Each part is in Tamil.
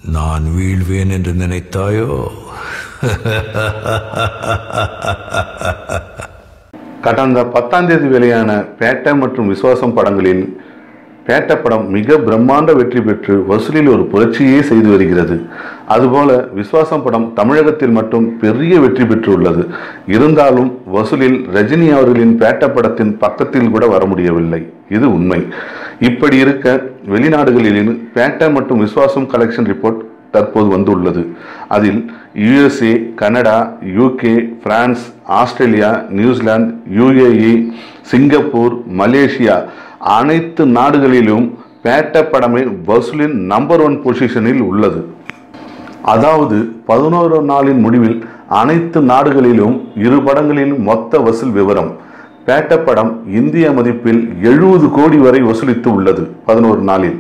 நான் வீழ்வேன் என்று நினைத்தாயோ? கடந்த 10ஆம் தேதி வெளியான பேட்டை மற்றும் விசுவாசம் படங்களில் பேட்டை படம் மிக பிரம்மாண்ட வெற்றி பெற்று வசூலில் ஒரு புரட்சியே செய்து வருகிறது. அதுபோல விசுவாசம் படம் தமிழகத்தில் மட்டும் பெரிய வெற்றி பெற்றுள்ளது. இருந்தாலும் வசூலில் ரஜினி அவர்களின் பேட்டை படத்தின் பக்கத்தில் கூட வர முடியவில்லை. இது உண்மை. இப்படி இருக்க வெளிநாடுகளில் பேட்டை மற்றும் விசுவாசம் கலெக்ஷன் ரிப்போர்ட் தற்போது வந்துள்ளது. அதில் USA, Canada, UK, France, Australia, New Zealand, UAE, Singapore, Malaysia அனைத்து நாடுகளிலும் பேட்டை படமே வசூலின் நம்பர் 1 பொசிஷனில் உள்ளது. அதாவது 11 நாளின் முடிவில் அனைத்து நாடுகளிலும் இரு படங்களின் மொத்த வசூல் விவரம். பேட்டை படம் இந்திய மதிப்பில் 70 கோடி வரை வசூலித்து உள்ளது 11 நாளில்.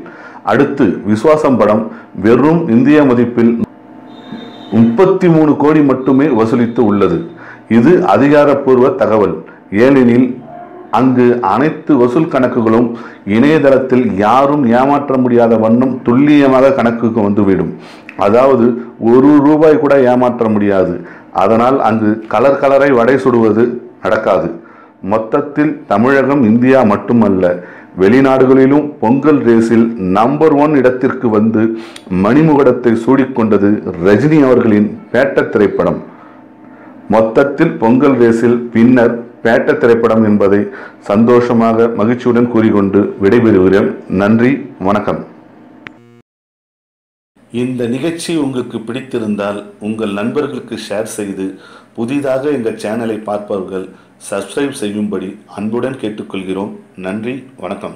அடுத்து விசுவாசம் படம் வெறும் இந்திய மதிப்பில் 33 கோடி மட்டுமே வசூலித்து உள்ளது. இது அதிகாரப்பூர்வ தகவல். ஏனெனில் அங்கு அனைத்து வசூல் கணக்குகளும் இணையதளத்தில் யாரும் ஏமாற்ற முடியாத வண்ணம் துல்லியமாக கணக்குக்கு வந்துவிடும். அதாவது ₹1 கூட ஏமாற்ற முடியாது. அதனால் அங்கு கலரை வடை சுடுவது நடக்காது. மொத்தத்தில் தமிழகம், இந்தியா மட்டுமல்ல, வெளிநாடுகளிலும் பொங்கல் ரேஸில் நம்பர் 1 இடத்திற்கு வந்து மணிமுகடத்தை சூடிக்கொண்டது ரஜினி அவர்களின் பேட்டை திரைப்படம். மொத்தத்தில் பொங்கல் ரேஸில் பின்னர் பேட்டை திரைப்படம் என்பதை சந்தோஷமாக மகிழ்ச்சியுடன் கூறிக்கொண்டு விடைபெறுகிறேன். நன்றி, வணக்கம். இந்த நிகழ்ச்சி உங்களுக்கு பிடித்திருந்தால் உங்கள் நண்பர்களுக்கு ஷேர் செய்து புதிதாக எங்கள் சேனலை பார்ப்பவர்கள் சப்ஸ்கிரைப் செய்யும்படி அன்புடன் கேட்டுக்கொள்கிறோம். நன்றி, வணக்கம்.